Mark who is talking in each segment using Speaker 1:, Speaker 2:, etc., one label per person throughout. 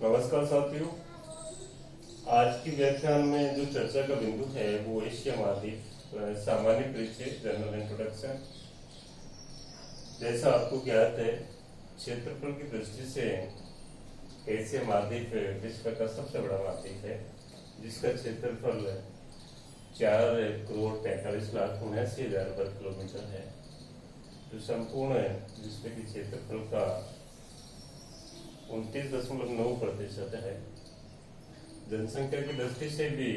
Speaker 1: नमस्कार साथियों। आज की व्याख्यान में जो चर्चा का बिंदु है वो एशिया महाद्वीप सामान्य परिचय जनरल इंट्रोडक्शन। जैसा आपको ज्ञात है, क्षेत्रफल की दृष्टि से एशिया महाद्वीप विश्व का सबसे बड़ा महाद्वीप है, जिसका क्षेत्रफल 4,43,43,79,000 वर्ग किलोमीटर है, जो संपूर्ण विश्व के क्षेत्रफल का 29.9% है। जनसंख्या की दृष्टि से भी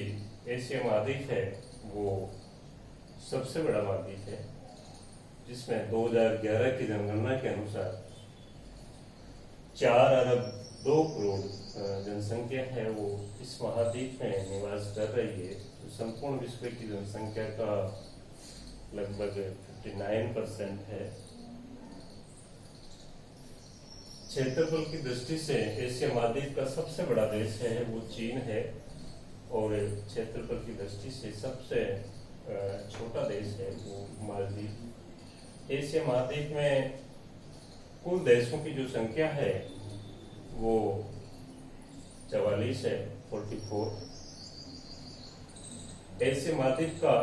Speaker 1: एशिया महाद्वीप है वो सबसे बड़ा महाद्वीप है, जिसमें 2011 की जनगणना के अनुसार 4 अरब 2 करोड़ जनसंख्या है वो इस महाद्वीप में निवास कर रही है, जो संपूर्ण विश्व की जनसंख्या का लगभग 59% है। क्षेत्रफल की दृष्टि से एशिया महाद्वीप का सबसे बड़ा देश है वो चीन है, और क्षेत्रफल की दृष्टि से सबसे छोटा देश है वो मालदीव। एशिया महाद्वीप में कुल देशों की जो संख्या है वो 44 है, 44। एशिया महाद्वीप का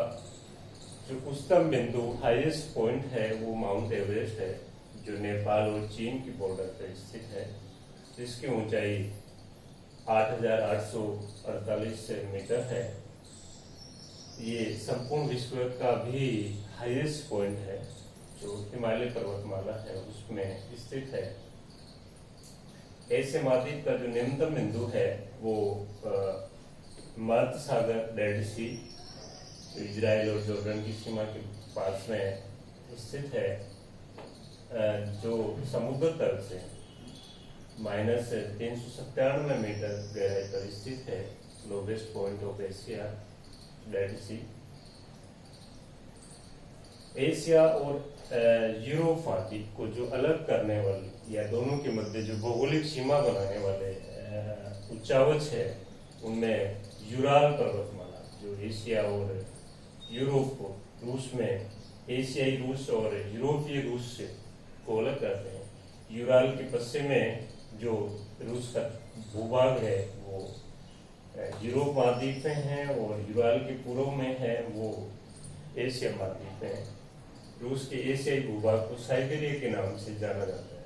Speaker 1: जो उच्चतम बिंदु हाईएस्ट पॉइंट है वो माउंट एवरेस्ट है, जो नेपाल और चीन की बॉर्डर पर स्थित है, जिसकी ऊंचाई 8,848 मीटर है। ये संपूर्ण विश्व का भी हाईएस्ट पॉइंट है, जो हिमालय पर्वतमाला है उसमें स्थित है। एशिया महाद्वीप का जो निम्नतम बिंदु है वो मध्य सागर, डेड सी, इजराइल और जॉर्डन की सीमा के पास में स्थित है, जो समुद्र तल से -397 मीटर गहराई पर स्थित है। Lowest point of Asia, Dead Sea. Asia और यूरोप महाद्वीप को जो अलग करने वाली या दोनों के मध्य जो भौगोलिक सीमा बनाने वाले उच्चावच है, उनमें यूराल पर्वतमाला, जो एशिया और यूरोप को रूस में एशियाई रूस और यूरोपीय रूस से को अलग करते हैं। यूराल के पश्चिम में जो रूस का भूभाग है वो यूरोप महाद्वीप में है, और यूराल के पूर्व में है वो एशिया महाद्वीप में है। रूस के एशियाई भूभाग को साइबेरिया के नाम से जाना जाता है।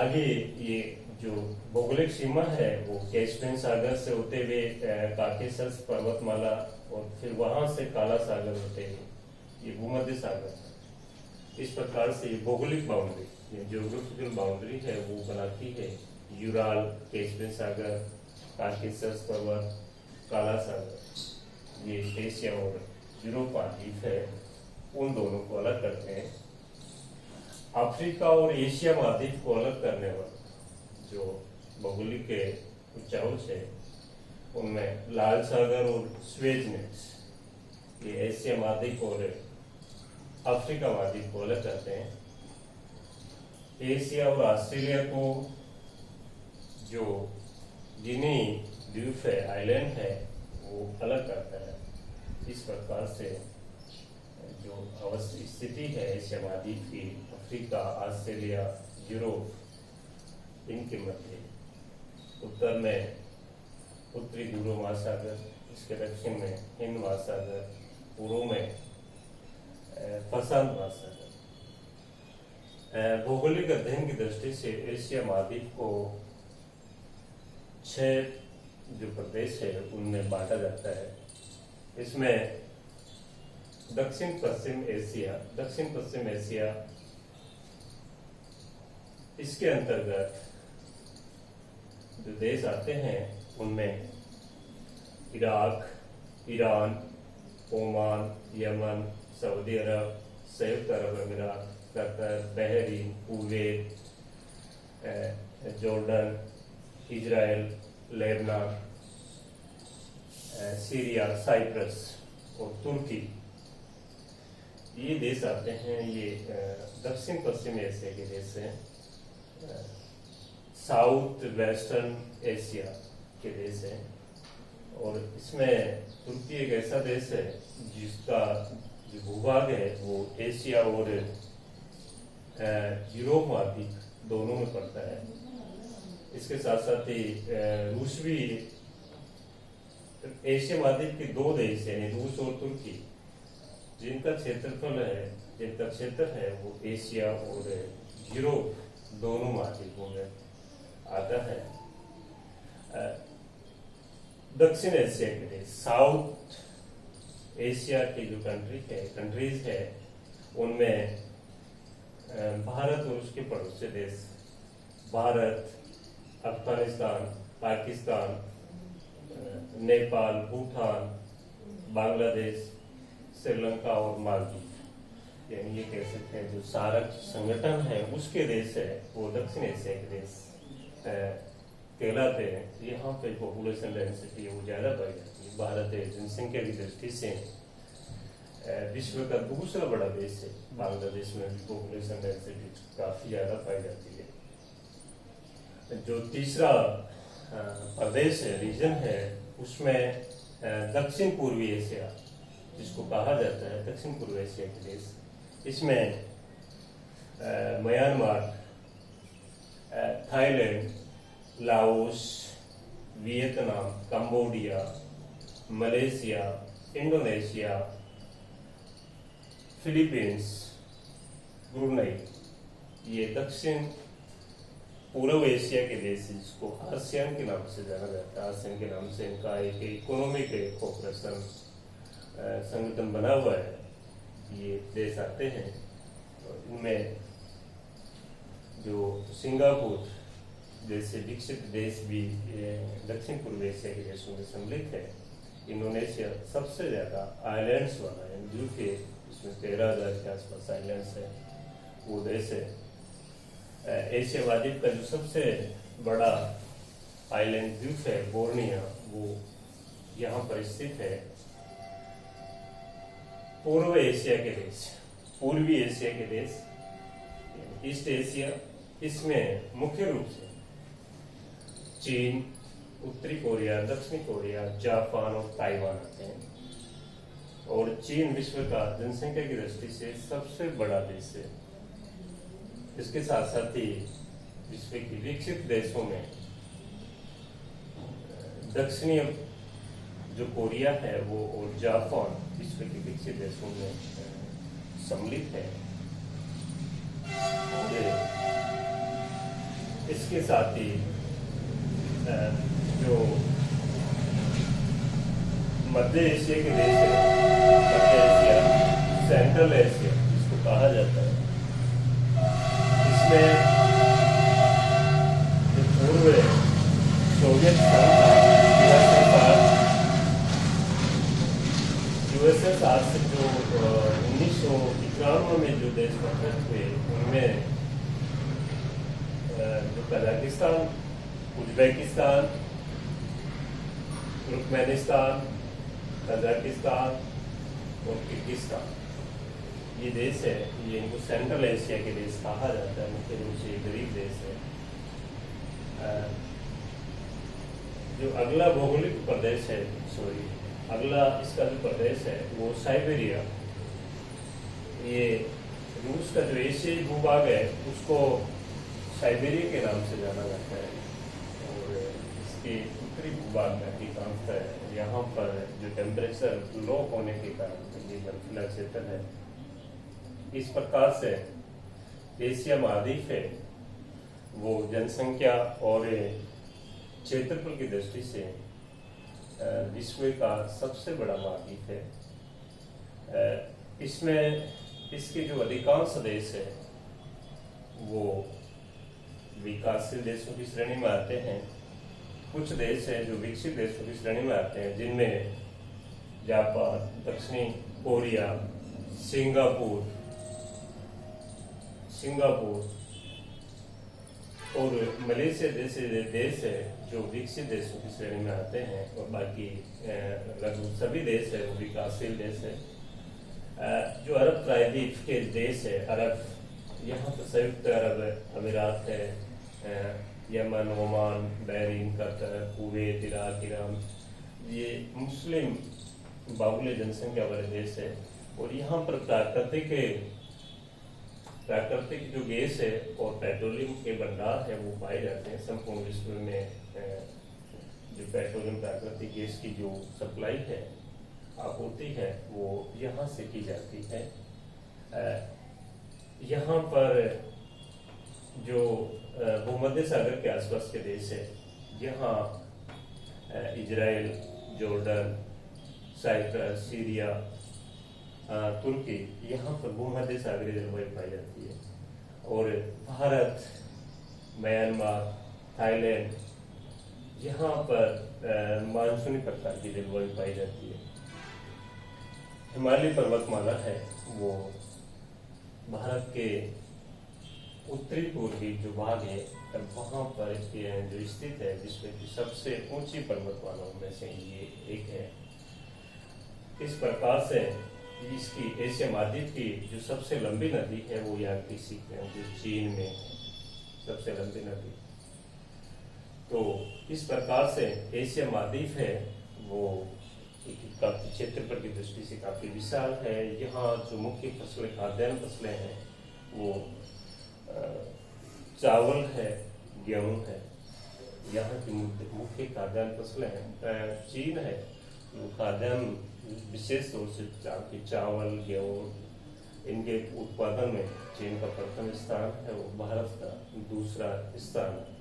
Speaker 1: आगे ये जो भौगोलिक सीमा है वो कैस्पियन सागर से होते हुए काकेशस पर्वतमाला और फिर वहां से काला सागर होते हुए ये भूमध्य सागर है। इस प्रकार से भौगोलिक बाउंड्री, ज्योग्राफिकल बाउंड्री है वो बनाती है यूराल, कैस्पियन सागर, काकेशस पर्वत, काला सागर। ये एशिया और यूरोप महाद्वीप है, उन दोनों को अलग करते हैं। अफ्रीका और एशिया महाद्वीप को अलग करने वाले जो भौगोलिक के उच्चावच है, उनमें लाल सागर और स्वेज नेट्स, ये एशिया महाद्वीप और अफ्रीका महाद्वीप को अलग करते हैं। एशिया और ऑस्ट्रेलिया को जो गिनी द्वीप है, आइलैंड है, वो अलग करता है। इस प्रकार से जो स्थिति है एशिया महाद्वीप की, अफ्रीका, ऑस्ट्रेलिया, यूरोप, इनके मध्य उत्तर में उत्तरी ध्रुव महासागर, इसके दक्षिण में हिंद महासागर, पूर्व में प्रशांत महासागर। भौगोलिक अध्ययन की दृष्टि से एशिया महाद्वीप को 6 जो प्रदेश है उनमें बांटा जाता है। इसमें दक्षिण पश्चिम एशिया, इसके अंतर्गत जो देश आते हैं उनमें Iraq, Iran, Oman, Yemen, Saudi Arab, संयुक्त अरब अमीरात, Qatar, Bahrain, Kuwait, Jordan, Israel, Lebanon, Syria, Cyprus और तुर्की, ये देश आते हैं। ये दक्षिण पश्चिम एशिया के देश हैं। साउथ वेस्टर्न एशिया के देश हैं, और इसमें तुर्की एक ऐसा देश है जिसका जो भूभाग है वो एशिया और यूरोप महाद्वीप दोनों में पड़ता है। इसके साथ साथ ही रूस भी एशिया महाद्वीप के दो देश है, रूस और तुर्की, जिनका क्षेत्र है वो एशिया और यूरोप दोनों महाद्वीपों में आता है। दक्षिण एशिया के देश, साउथ एशिया की जो कंट्रीज है उनमें भारत और उसके पड़ोसी देश, भारत, अफगानिस्तान, पाकिस्तान, नेपाल, भूटान, बांग्लादेश, श्रीलंका और मालदीव, यानी ये कह सकते हैं जो सार्क संगठन है उसके देश है वो दक्षिण एशिया के देश कहलाते हैं। यहाँ पे पॉपुलेशन डेंसिटी वो ज्यादा पाई जाती है। भारत जनसंख्या की दृष्टि से विश्व का दूसरा बड़ा देश है। बांग्लादेश में भी पॉपुलेशन डेंसिटी काफी ज्यादा पाई जाती है। जो तीसरा प्रदेश है, रीजन है, उसमें दक्षिण पूर्वी एशिया जिसको कहा जाता है दक्षिण पूर्व एशिया के देश, इसमें Myanmar, Thailand, Laos, Vietnam, Cambodia, Malaysia, Indonesia, Philippines, Brunei, ये दक्षिण पूर्व एशिया के देश जिसको आसियान के नाम से जाना जाता है। आसियान के नाम से इनका एक इकोनॉमिक कोऑपरेशन संगठन बना हुआ है। ये देश आते हैं, इनमें जो सिंगापुर जैसे विकसित देश भी दक्षिण पूर्व एशिया के देशों में सम्मिलित है। इंडोनेशिया सबसे ज्यादा आइलैंड्स वाला है, द्वीप है, इसमें 13,000 के आसपास आइलैंड्स है, वो देश है। एशिया महाद्वीप का जो सबसे बड़ा आइलैंड द्वीप है बोर्निया, वो यहाँ पर स्थित है। पूर्व एशिया के देश, पूर्वी एशिया के देश, ईस्ट एशिया, इसमें मुख्य रूप से चीन, उत्तरी कोरिया, दक्षिणी कोरिया, जापान और ताइवान आते हैं। और चीन विश्व का जनसंख्या की दृष्टि से सबसे बड़ा देश है। इसके साथ साथ ही विश्व के विकसित देशों में दक्षिणी जो कोरिया है वो और जापान विश्व के विकसित देशों में सम्मिलित है। और इसके साथ ही जो मध्य एशिया के देश है, मध्य एशिया, सेंट्रल एशिया जिसको कहा जाता है, इसमें जो पूर्व सोवियत यूएसएसआर से जो 1991 में जो देश गठित हुए उनमें जो कजाकिस्तान, उज्बेकिस्तान, तुर्कमेनिस्तान, कजाकिस्तान और किर्गिस्तान, ये देश है, ये इनको सेंट्रल एशिया के देश कहा जाता है। मुख्य रूप से गरीब देश है। जो अगला भौगोलिक प्रदेश है, अगला इसका जो प्रदेश है वो साइबेरिया, ये रूस का जो एशियाई भूभाग है उसको साइबेरिया के नाम से जाना जाता है। और इसके उत्तरी भूभाग में अधिकांशतः यहाँ पर जो टेम्परेचर लो होने के कारण ये बर्फीला क्षेत्र है। इस प्रकार से एशिया महाद्वीप है वो जनसंख्या और क्षेत्रफल की दृष्टि से विश्व का सबसे बड़ा महाद्वीप है। इसमें इसके जो अधिकांश देश है वो विकासशील देशों की श्रेणी में आते हैं। कुछ देश है जो विकसित देशों की श्रेणी में आते हैं, जिनमें जापान, दक्षिणी कोरिया, सिंगापुर और मलेशिया जैसे देश है जो विकसित देशों की श्रेणी में आते हैं। और बाकी लगभग सभी देश है वो विकासशील देश है। जो अरब प्रायद्वीप के देश है, अरब, यहाँ पर संयुक्त अरब अमीरात है, Yemen, Oman, Bahrain, Qatar, Kuwait, Iraq, Iran, ये मुस्लिम बाहुल्य जनसंख्या वाले देश है। और यहाँ पर प्राकृतिक प्राकृतिक जो गैस है और पेट्रोलियम के भंडार है वो पाए जाते हैं संपूर्ण विश्व में। जो पेट्रोलियम प्राकृतिक गैस की जो सप्लाई है, आपूर्ति है, वो यहाँ से की जाती है। यहाँ पर जो भूमध्य सागर के आसपास के देश है, यहाँ इजराइल, जॉर्डन, साइप्रस, सीरिया, तुर्की, यहाँ पर भूमध्य सागरीय जलवायु पाई जाती है। और भारत, म्यांमार, थाईलैंड, यहाँ पर मानसूनी प्रकार की जलवायु पाई जाती है। हिमालय पर्वतमाला है वो भारत के उत्तरी पूर्वी जो भाग है वहाँ पर जो स्थित है, जिसमें की सबसे ऊंची पर्वतमालाओं में से ये एक है। इस प्रकार से इसकी एशिया महाद्वीप की जो सबसे लंबी नदी है वो यांगत्से जो चीन में है, सबसे लंबी नदी। तो इस प्रकार से एशिया महाद्वीप है वो काफी क्षेत्रफल की दृष्टि से काफी विशाल है। यहाँ जो मुख्य फसलें, खाद्यान्न फसलें हैं वो चावल है, गेहूं है, यहाँ की मुख्य खाद्यान्न फसलें हैं। चीन है, खाद्यान्न विशेष तौर से चावल, गेहूं, इनके उत्पादन में चीन का प्रथम स्थान है, वो भारत का दूसरा स्थान है।